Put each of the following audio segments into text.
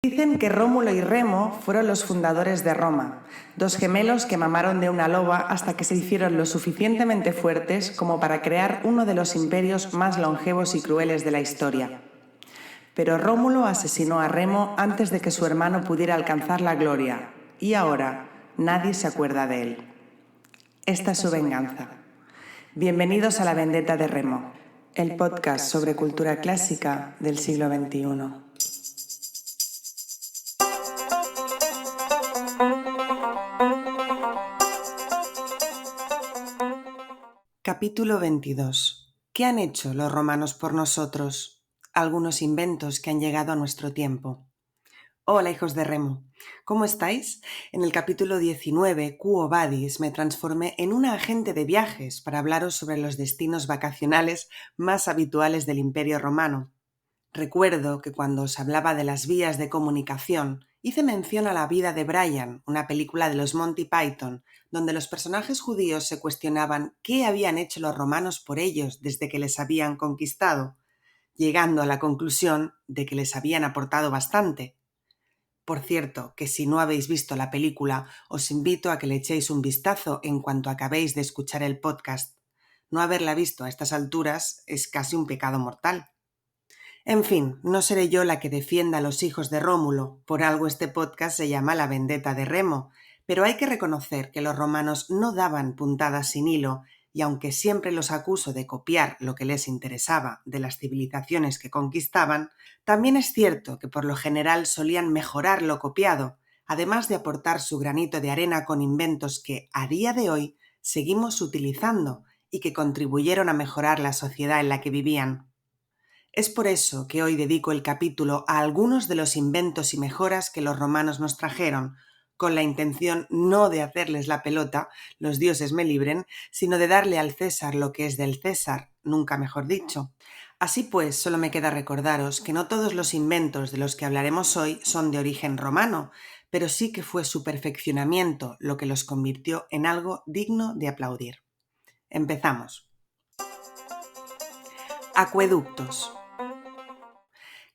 Dicen que Rómulo y Remo fueron los fundadores de Roma, dos gemelos que mamaron de una loba hasta que se hicieron lo suficientemente fuertes como para crear uno de los imperios más longevos y crueles de la historia. Pero Rómulo asesinó a Remo antes de que su hermano pudiera alcanzar la gloria, y ahora nadie se acuerda de él. Esta es su venganza. Bienvenidos a La Vendetta de Remo, el podcast sobre cultura clásica del siglo XXI. Capítulo 22. ¿Qué han hecho los romanos por nosotros? Algunos inventos que han llegado a nuestro tiempo. Hola, hijos de Remo. ¿Cómo estáis? En el capítulo 19, Quo Vadis, me transformé en una agente de viajes para hablaros sobre los destinos vacacionales más habituales del Imperio Romano. Recuerdo que cuando os hablaba de las vías de comunicación, hice mención a La vida de Brian, una película de los Monty Python, donde los personajes judíos se cuestionaban qué habían hecho los romanos por ellos desde que les habían conquistado, llegando a la conclusión de que les habían aportado bastante. Por cierto, que si no habéis visto la película, os invito a que le echéis un vistazo en cuanto acabéis de escuchar el podcast. No haberla visto a estas alturas es casi un pecado mortal. En fin, no seré yo la que defienda a los hijos de Rómulo, por algo este podcast se llama La Vendetta de Remo, pero hay que reconocer que los romanos no daban puntadas sin hilo, y aunque siempre los acuso de copiar lo que les interesaba de las civilizaciones que conquistaban, también es cierto que por lo general solían mejorar lo copiado, además de aportar su granito de arena con inventos que, a día de hoy, seguimos utilizando y que contribuyeron a mejorar la sociedad en la que vivían. Es por eso que hoy dedico el capítulo a algunos de los inventos y mejoras que los romanos nos trajeron, con la intención no de hacerles la pelota, los dioses me libren, sino de darle al César lo que es del César, nunca mejor dicho. Así pues, solo me queda recordaros que no todos los inventos de los que hablaremos hoy son de origen romano, pero sí que fue su perfeccionamiento lo que los convirtió en algo digno de aplaudir. Empezamos. Acueductos.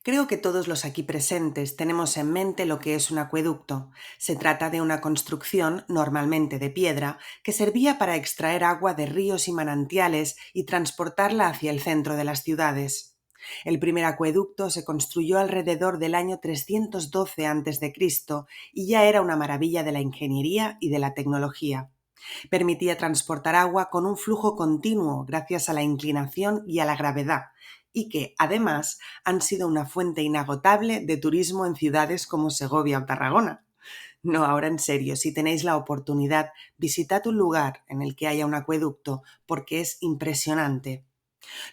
Creo que todos los aquí presentes tenemos en mente lo que es un acueducto. Se trata de una construcción, normalmente de piedra, que servía para extraer agua de ríos y manantiales y transportarla hacia el centro de las ciudades. El primer acueducto se construyó alrededor del año 312 a.C. y ya era una maravilla de la ingeniería y de la tecnología. Permitía transportar agua con un flujo continuo gracias a la inclinación y a la gravedad, y que, además, han sido una fuente inagotable de turismo en ciudades como Segovia o Tarragona. No, ahora en serio, si tenéis la oportunidad, visitad un lugar en el que haya un acueducto, porque es impresionante.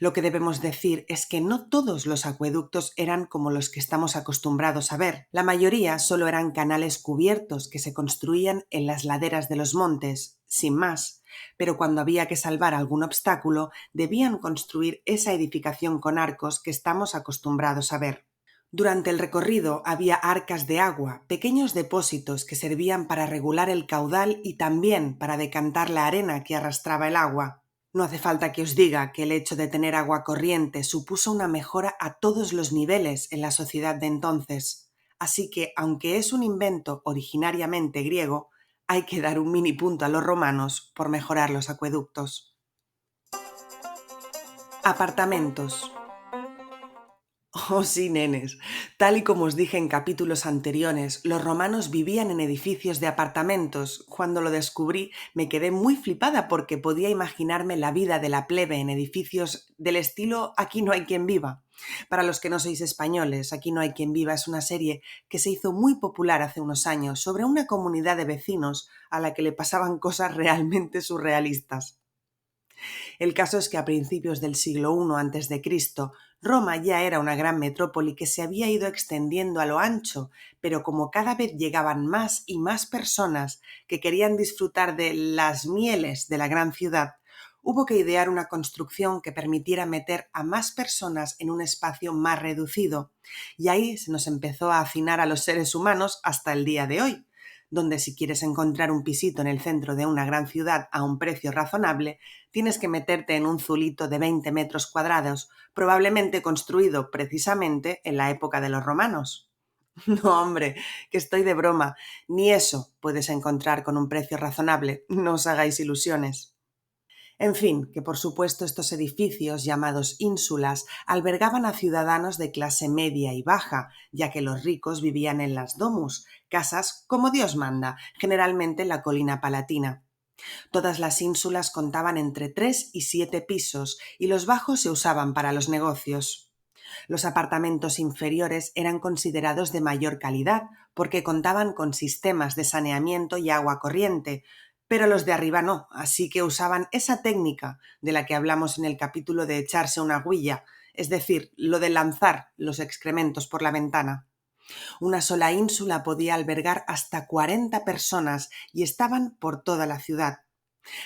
Lo que debemos decir es que no todos los acueductos eran como los que estamos acostumbrados a ver. La mayoría solo eran canales cubiertos que se construían en las laderas de los montes, sin más, pero cuando había que salvar algún obstáculo, debían construir esa edificación con arcos que estamos acostumbrados a ver. Durante el recorrido había arcas de agua, pequeños depósitos que servían para regular el caudal y también para decantar la arena que arrastraba el agua. No hace falta que os diga que el hecho de tener agua corriente supuso una mejora a todos los niveles en la sociedad de entonces. Así que, aunque es un invento originariamente griego, hay que dar un mini punto a los romanos por mejorar los acueductos. Apartamentos. Oh sí, nenes. Tal y como os dije en capítulos anteriores, los romanos vivían en edificios de apartamentos. Cuando lo descubrí me quedé muy flipada porque podía imaginarme la vida de la plebe en edificios del estilo Aquí no hay quien viva. Para los que no sois españoles, Aquí no hay quien viva es una serie que se hizo muy popular hace unos años sobre una comunidad de vecinos a la que le pasaban cosas realmente surrealistas. El caso es que a principios del siglo I a.C., Roma ya era una gran metrópoli que se había ido extendiendo a lo ancho, pero como cada vez llegaban más y más personas que querían disfrutar de las mieles de la gran ciudad, hubo que idear una construcción que permitiera meter a más personas en un espacio más reducido, y ahí se nos empezó a hacinar a los seres humanos hasta el día de hoy, donde si quieres encontrar un pisito en el centro de una gran ciudad a un precio razonable, tienes que meterte en un zulito de 20 metros cuadrados, probablemente construido precisamente en la época de los romanos. No, hombre, que estoy de broma. Ni eso puedes encontrar con un precio razonable. No os hagáis ilusiones. En fin, que por supuesto estos edificios, llamados ínsulas, albergaban a ciudadanos de clase media y baja, ya que los ricos vivían en las domus, casas como Dios manda, generalmente en la colina palatina. Todas las ínsulas contaban entre 3 y 7 pisos y los bajos se usaban para los negocios. Los apartamentos inferiores eran considerados de mayor calidad porque contaban con sistemas de saneamiento y agua corriente, pero los de arriba no, así que usaban esa técnica de la que hablamos en el capítulo de echarse una huilla, es decir, lo de lanzar los excrementos por la ventana. Una sola ínsula podía albergar hasta 40 personas y estaban por toda la ciudad.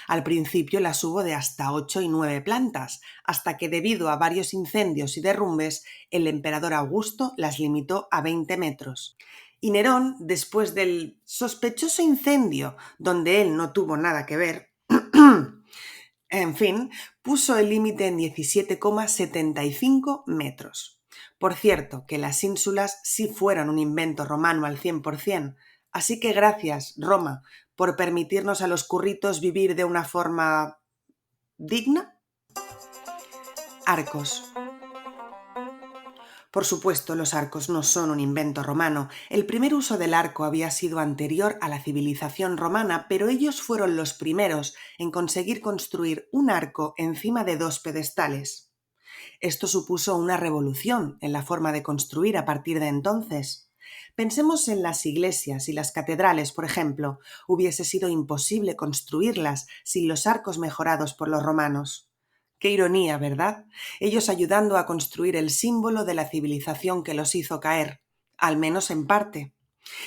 Al principio las hubo de hasta 8 y 9 plantas, hasta que debido a varios incendios y derrumbes, el emperador Augusto las limitó a 20 metros. Y Nerón, después del sospechoso incendio, donde él no tuvo nada que ver, en fin, puso el límite en 17,75 metros. Por cierto, que las ínsulas sí fueron un invento romano al 100%, así que gracias, Roma, por permitirnos a los curritos vivir de una forma digna. Arcos. Por supuesto, los arcos no son un invento romano. El primer uso del arco había sido anterior a la civilización romana, pero ellos fueron los primeros en conseguir construir un arco encima de 2 pedestales. Esto supuso una revolución en la forma de construir a partir de entonces. Pensemos en las iglesias y las catedrales, por ejemplo. Hubiese sido imposible construirlas sin los arcos mejorados por los romanos. Qué ironía, ¿verdad? Ellos ayudando a construir el símbolo de la civilización que los hizo caer, al menos en parte.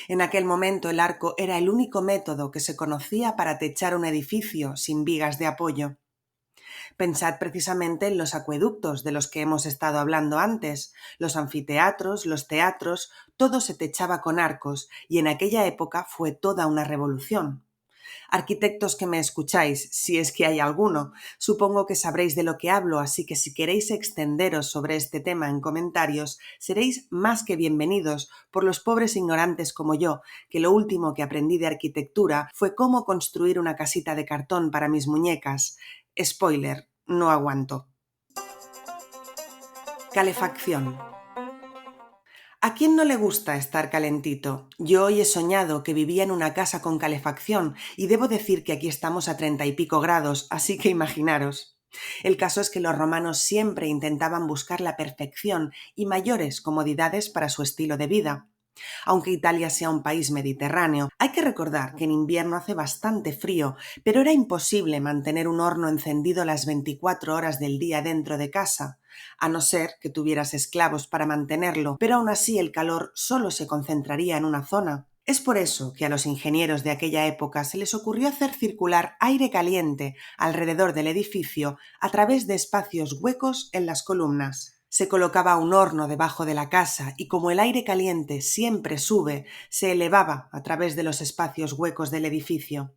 En aquel momento el arco era el único método que se conocía para techar un edificio sin vigas de apoyo. Pensad precisamente en los acueductos de los que hemos estado hablando antes, los anfiteatros, los teatros, todo se techaba con arcos y en aquella época fue toda una revolución. Arquitectos que me escucháis, si es que hay alguno, supongo que sabréis de lo que hablo, así que si queréis extenderos sobre este tema en comentarios, seréis más que bienvenidos por los pobres ignorantes como yo, que lo último que aprendí de arquitectura fue cómo construir una casita de cartón para mis muñecas. Spoiler, no aguanto. Calefacción. ¿A quién no le gusta estar calentito? Yo hoy he soñado que vivía en una casa con calefacción y debo decir que aquí estamos a 30 y pico grados, así que imaginaros. El caso es que los romanos siempre intentaban buscar la perfección y mayores comodidades para su estilo de vida. Aunque Italia sea un país mediterráneo, hay que recordar que en invierno hace bastante frío, pero era imposible mantener un horno encendido las 24 horas del día dentro de casa, a no ser que tuvieras esclavos para mantenerlo, pero aún así el calor solo se concentraría en una zona. Es por eso que a los ingenieros de aquella época se les ocurrió hacer circular aire caliente alrededor del edificio a través de espacios huecos en las columnas. Se colocaba un horno debajo de la casa y como el aire caliente siempre sube, se elevaba a través de los espacios huecos del edificio.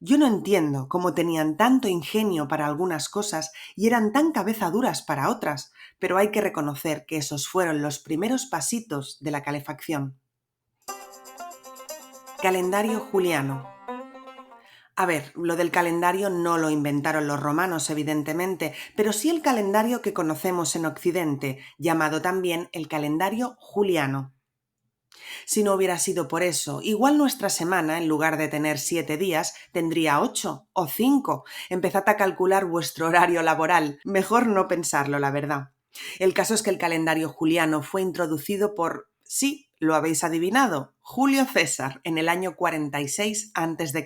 Yo no entiendo cómo tenían tanto ingenio para algunas cosas y eran tan cabezaduras para otras, pero hay que reconocer que esos fueron los primeros pasitos de la calefacción. Calendario juliano. A ver, lo del calendario no lo inventaron los romanos, evidentemente, pero sí el calendario que conocemos en Occidente, llamado también el calendario juliano. Si no hubiera sido por eso, igual nuestra semana, en lugar de tener 7 días, tendría 8 o 5. Empezad a calcular vuestro horario laboral. Mejor no pensarlo, la verdad. El caso es que el calendario juliano fue introducido por, sí, lo habéis adivinado, Julio César, en el año 46 a.C.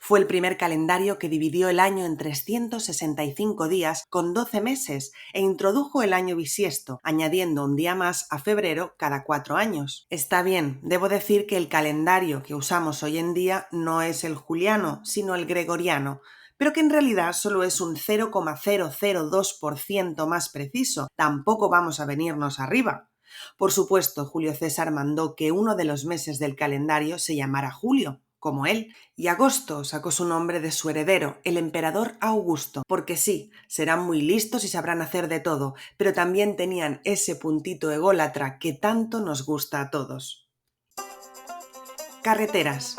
Fue el primer calendario que dividió el año en 365 días con 12 meses e introdujo el año bisiesto, añadiendo un día más a febrero cada 4 años. Está bien, debo decir que el calendario que usamos hoy en día no es el juliano, sino el gregoriano, pero que en realidad solo es un 0,002% más preciso. Tampoco vamos a venirnos arriba. Por supuesto, Julio César mandó que uno de los meses del calendario se llamara julio, como él, y agosto sacó su nombre de su heredero, el emperador Augusto, porque sí, serán muy listos y sabrán hacer de todo, pero también tenían ese puntito ególatra que tanto nos gusta a todos. Carreteras.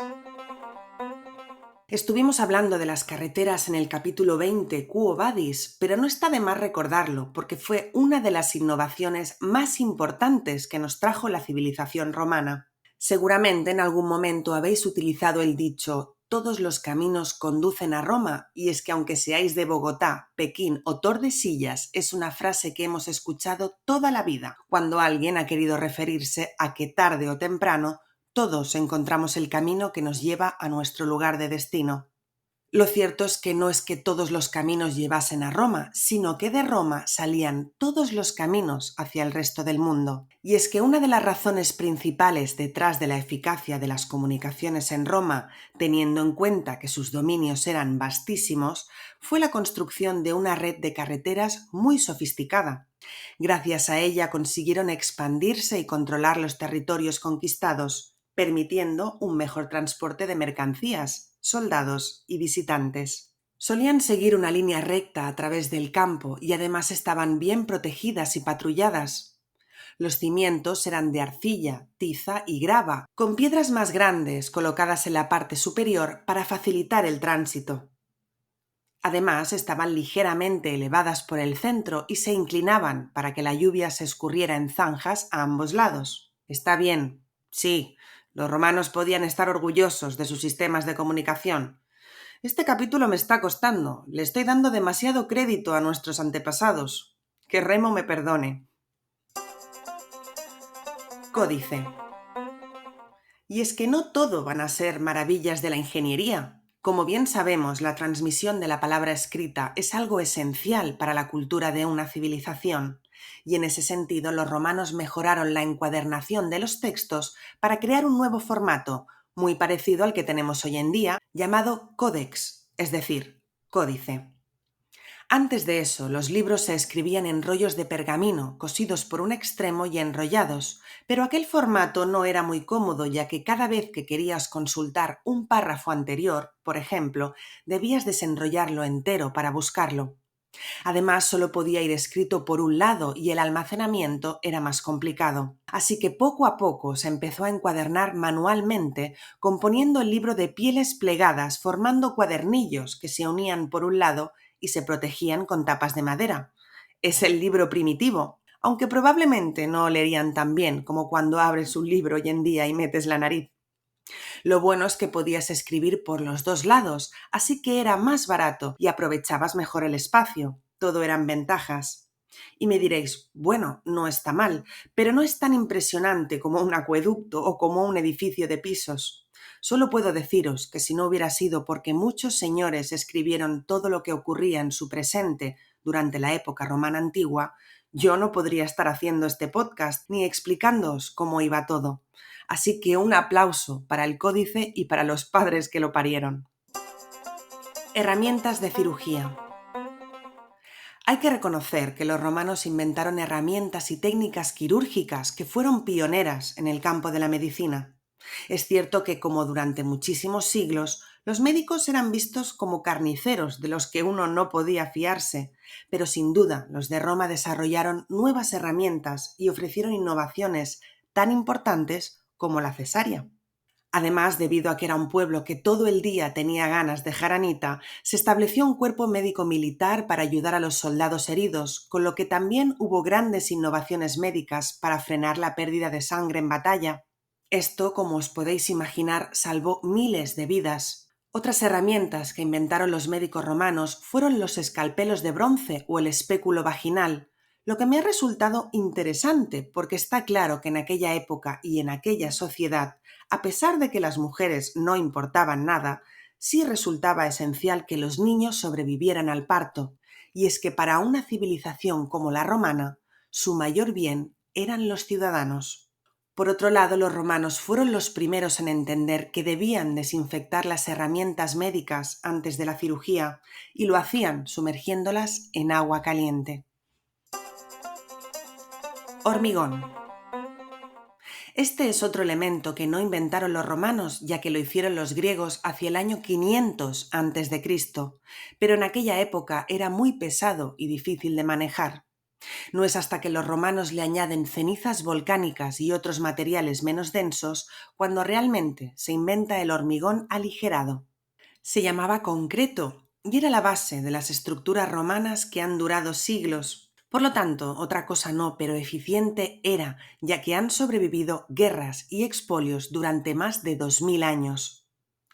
Estuvimos hablando de las carreteras en el capítulo 20, Quo Vadis, pero no está de más recordarlo, porque fue una de las innovaciones más importantes que nos trajo la civilización romana. Seguramente en algún momento habéis utilizado el dicho «todos los caminos conducen a Roma», y es que aunque seáis de Bogotá, Pekín o Tordesillas, es una frase que hemos escuchado toda la vida, cuando alguien ha querido referirse a que tarde o temprano todos encontramos el camino que nos lleva a nuestro lugar de destino. Lo cierto es que no es que todos los caminos llevasen a Roma, sino que de Roma salían todos los caminos hacia el resto del mundo. Y es que una de las razones principales detrás de la eficacia de las comunicaciones en Roma, teniendo en cuenta que sus dominios eran vastísimos, fue la construcción de una red de carreteras muy sofisticada. Gracias a ella consiguieron expandirse y controlar los territorios conquistados, permitiendo un mejor transporte de mercancías, soldados y visitantes. Solían seguir una línea recta a través del campo y además estaban bien protegidas y patrulladas. Los cimientos eran de arcilla, tiza y grava, con piedras más grandes colocadas en la parte superior para facilitar el tránsito. Además, estaban ligeramente elevadas por el centro y se inclinaban para que la lluvia se escurriera en zanjas a ambos lados. Está bien, sí, los romanos podían estar orgullosos de sus sistemas de comunicación. Este capítulo me está costando, le estoy dando demasiado crédito a nuestros antepasados. Que Remo me perdone. Códice. Y es que no todo van a ser maravillas de la ingeniería. Como bien sabemos, la transmisión de la palabra escrita es algo esencial para la cultura de una civilización, y en ese sentido los romanos mejoraron la encuadernación de los textos para crear un nuevo formato, muy parecido al que tenemos hoy en día, llamado códex, es decir, códice. Antes de eso, los libros se escribían en rollos de pergamino, cosidos por un extremo y enrollados, pero aquel formato no era muy cómodo, ya que cada vez que querías consultar un párrafo anterior, por ejemplo, debías desenrollarlo entero para buscarlo. Además, solo podía ir escrito por un lado y el almacenamiento era más complicado. Así que poco a poco se empezó a encuadernar manualmente, componiendo el libro de pieles plegadas, formando cuadernillos que se unían por un lado y se protegían con tapas de madera. Es el libro primitivo, aunque probablemente no olerían tan bien como cuando abres un libro hoy en día y metes la nariz. Lo bueno es que podías escribir por los dos lados, así que era más barato y aprovechabas mejor el espacio. Todo eran ventajas. Y me diréis, bueno, no está mal, pero no es tan impresionante como un acueducto o como un edificio de pisos. Solo puedo deciros que si no hubiera sido porque muchos señores escribieron todo lo que ocurría en su presente durante la época romana antigua, yo no podría estar haciendo este podcast ni explicándoos cómo iba todo. Así que un aplauso para el códice y para los padres que lo parieron. Herramientas de cirugía. Hay que reconocer que los romanos inventaron herramientas y técnicas quirúrgicas que fueron pioneras en el campo de la medicina. Es cierto que, como durante muchísimos siglos, los médicos eran vistos como carniceros de los que uno no podía fiarse, pero sin duda los de Roma desarrollaron nuevas herramientas y ofrecieron innovaciones tan importantes como la cesárea. Además, debido a que era un pueblo que todo el día tenía ganas de jaranita, se estableció un cuerpo médico militar para ayudar a los soldados heridos, con lo que también hubo grandes innovaciones médicas para frenar la pérdida de sangre en batalla. Esto, como os podéis imaginar, salvó miles de vidas. Otras herramientas que inventaron los médicos romanos fueron los escalpelos de bronce o el espéculo vaginal, lo que me ha resultado interesante porque está claro que en aquella época y en aquella sociedad, a pesar de que las mujeres no importaban nada, sí resultaba esencial que los niños sobrevivieran al parto, y es que para una civilización como la romana, su mayor bien eran los ciudadanos. Por otro lado, los romanos fueron los primeros en entender que debían desinfectar las herramientas médicas antes de la cirugía, y lo hacían sumergiéndolas en agua caliente. Hormigón. Este es otro elemento que no inventaron los romanos, ya que lo hicieron los griegos hacia el año 500 a.C., pero en aquella época era muy pesado y difícil de manejar. No es hasta que los romanos le añaden cenizas volcánicas y otros materiales menos densos cuando realmente se inventa el hormigón aligerado. Se llamaba concreto y era la base de las estructuras romanas que han durado siglos. Por lo tanto, otra cosa no, pero eficiente era, ya que han sobrevivido guerras y expolios durante más de 2000 años.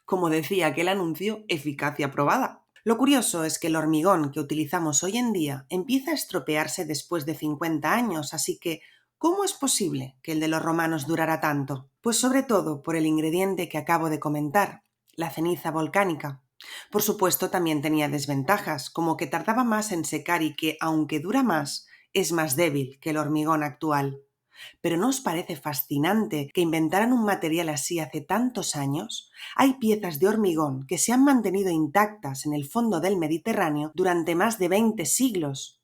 Como decía aquel anuncio, eficacia probada. Lo curioso es que el hormigón que utilizamos hoy en día empieza a estropearse después de 50 años, así que ¿cómo es posible que el de los romanos durara tanto? Pues sobre todo por el ingrediente que acabo de comentar, la ceniza volcánica. Por supuesto, también tenía desventajas, como que tardaba más en secar y que, aunque dura más, es más débil que el hormigón actual. ¿Pero no os parece fascinante que inventaran un material así hace tantos años? Hay piezas de hormigón que se han mantenido intactas en el fondo del Mediterráneo durante más de 20 siglos.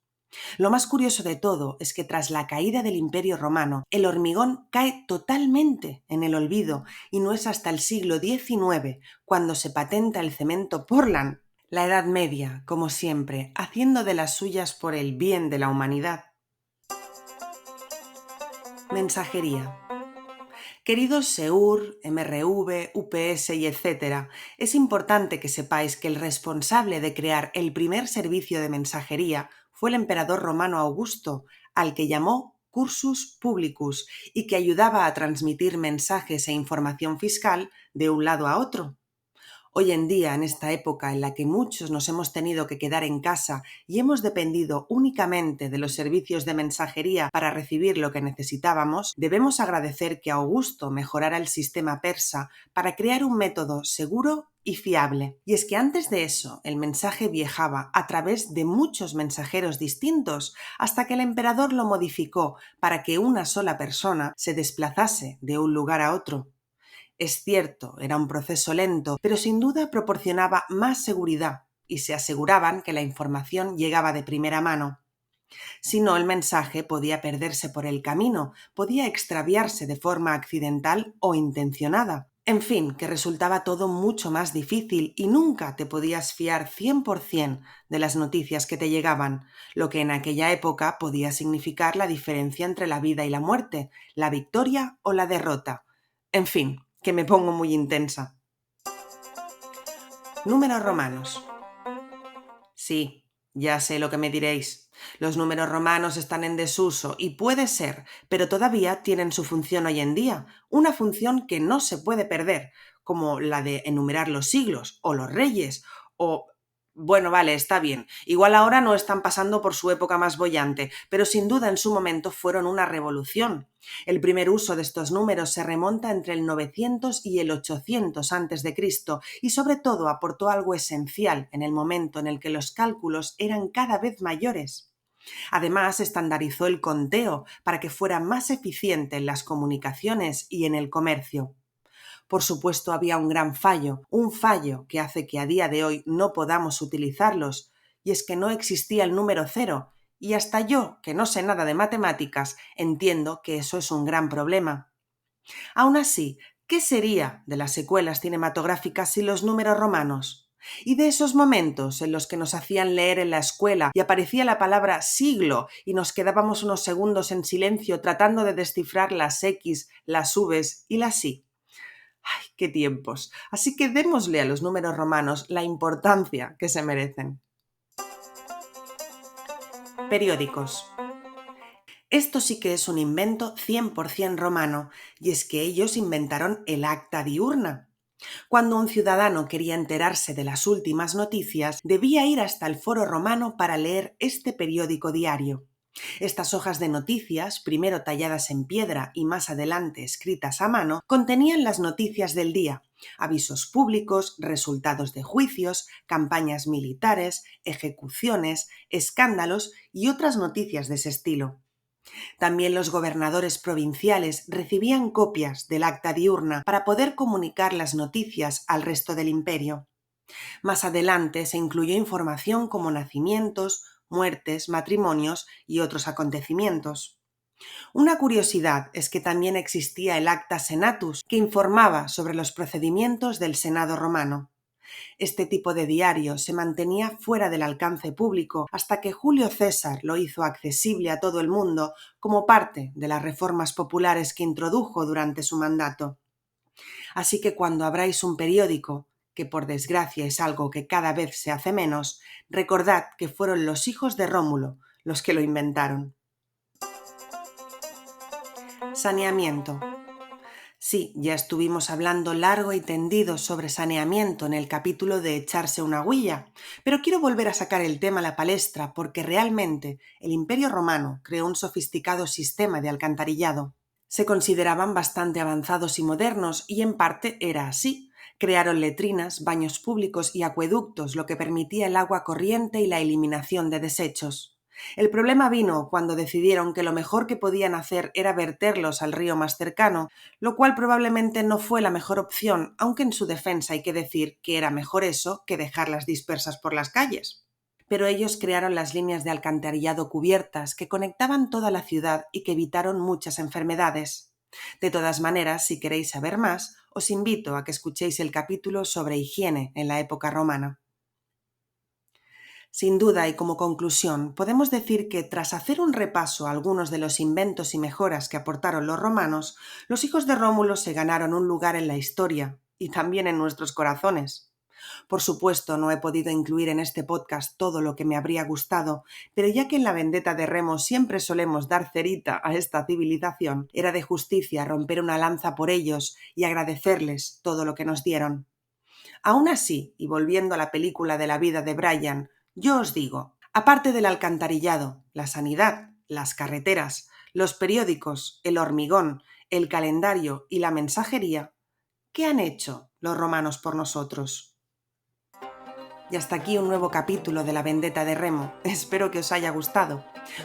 Lo más curioso de todo es que tras la caída del Imperio Romano, el hormigón cae totalmente en el olvido y no es hasta el siglo XIX cuando se patenta el cemento Portland. La Edad Media, como siempre, haciendo de las suyas por el bien de la humanidad. Mensajería. Queridos SEUR, MRV, UPS y etcétera, es importante que sepáis que el responsable de crear el primer servicio de mensajería fue el emperador romano Augusto, al que llamó cursus publicus y que ayudaba a transmitir mensajes e información fiscal de un lado a otro. Hoy en día, en esta época en la que muchos nos hemos tenido que quedar en casa y hemos dependido únicamente de los servicios de mensajería para recibir lo que necesitábamos, debemos agradecer que Augusto mejorara el sistema persa para crear un método seguro y fiable. Y es que antes de eso, el mensaje viajaba a través de muchos mensajeros distintos hasta que el emperador lo modificó para que una sola persona se desplazase de un lugar a otro. Es cierto, era un proceso lento, pero sin duda proporcionaba más seguridad y se aseguraban que la información llegaba de primera mano. Si no, el mensaje podía perderse por el camino, podía extraviarse de forma accidental o intencionada. En fin, que resultaba todo mucho más difícil y nunca te podías fiar 100% de las noticias que te llegaban, lo que en aquella época podía significar la diferencia entre la vida y la muerte, la victoria o la derrota. En fin, que me pongo muy intensa. Números romanos. Sí, ya sé lo que me diréis. Los números romanos están en desuso y puede ser, pero todavía tienen su función hoy en día, una función que no se puede perder, como la de enumerar los siglos o los reyes o... Bueno, vale, está bien. Igual ahora no están pasando por su época más boyante, pero sin duda en su momento fueron una revolución. El primer uso de estos números se remonta entre el 900 y el 800 a.C. y sobre todo aportó algo esencial en el momento en el que los cálculos eran cada vez mayores. Además, estandarizó el conteo para que fuera más eficiente en las comunicaciones y en el comercio. Por supuesto, había un fallo que hace que a día de hoy no podamos utilizarlos, y es que no existía el número cero, y hasta yo, que no sé nada de matemáticas, entiendo que eso es un gran problema. Aún así, ¿qué sería de las secuelas cinematográficas sin los números romanos? Y de esos momentos en los que nos hacían leer en la escuela y aparecía la palabra siglo y nos quedábamos unos segundos en silencio tratando de descifrar las X, las Vs y las Y. ¡Ay, qué tiempos! Así que démosle a los números romanos la importancia que se merecen. Periódicos. Esto sí que es un invento 100% romano, y es que ellos inventaron el acta diurna. Cuando un ciudadano quería enterarse de las últimas noticias, debía ir hasta el foro romano para leer este periódico diario. Estas hojas de noticias, primero talladas en piedra y más adelante escritas a mano, contenían las noticias del día, avisos públicos, resultados de juicios, campañas militares, ejecuciones, escándalos y otras noticias de ese estilo. También los gobernadores provinciales recibían copias del acta diurna para poder comunicar las noticias al resto del imperio. Más adelante se incluyó información como nacimientos, muertes, matrimonios y otros acontecimientos. Una curiosidad es que también existía el Acta Senatus, que informaba sobre los procedimientos del Senado romano. Este tipo de diario se mantenía fuera del alcance público hasta que Julio César lo hizo accesible a todo el mundo como parte de las reformas populares que introdujo durante su mandato. Así que cuando abráis un periódico, que por desgracia es algo que cada vez se hace menos, recordad que fueron los hijos de Rómulo los que lo inventaron. Saneamiento. Sí, ya estuvimos hablando largo y tendido sobre saneamiento en el capítulo de echarse una huilla, pero quiero volver a sacar el tema a la palestra porque realmente el Imperio Romano creó un sofisticado sistema de alcantarillado. Se consideraban bastante avanzados y modernos y en parte era así. Crearon letrinas, baños públicos y acueductos, lo que permitía el agua corriente y la eliminación de desechos. El problema vino cuando decidieron que lo mejor que podían hacer era verterlos al río más cercano, lo cual probablemente no fue la mejor opción, aunque en su defensa hay que decir que era mejor eso que dejarlas dispersas por las calles. Pero ellos crearon las líneas de alcantarillado cubiertas que conectaban toda la ciudad y que evitaron muchas enfermedades. De todas maneras, si queréis saber más, os invito a que escuchéis el capítulo sobre higiene en la época romana. Sin duda y como conclusión, podemos decir que tras hacer un repaso a algunos de los inventos y mejoras que aportaron los romanos, los hijos de Rómulo se ganaron un lugar en la historia y también en nuestros corazones. Por supuesto, no he podido incluir en este podcast todo lo que me habría gustado, pero ya que en la Vendetta de Remo siempre solemos dar cerita a esta civilización, era de justicia romper una lanza por ellos y agradecerles todo lo que nos dieron. Aún así, y volviendo a la película de la vida de Brian, yo os digo, aparte del alcantarillado, la sanidad, las carreteras, los periódicos, el hormigón, el calendario y la mensajería, ¿qué han hecho los romanos por nosotros? Y hasta aquí un nuevo capítulo de la Vendetta de Remo. Espero que os haya gustado.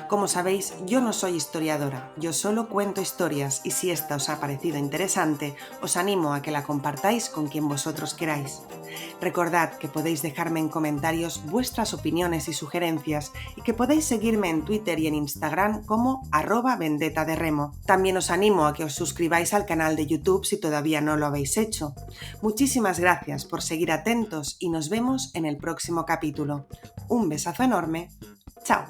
Como sabéis, yo no soy historiadora, yo solo cuento historias y si esta os ha parecido interesante, os animo a que la compartáis con quien vosotros queráis. Recordad que podéis dejarme en comentarios vuestras opiniones y sugerencias y que podéis seguirme en Twitter y en Instagram como @vendettaderemo. También os animo a que os suscribáis al canal de YouTube si todavía no lo habéis hecho. Muchísimas gracias por seguir atentos y nos vemos en el próximo capítulo. Un besazo enorme. ¡Chao!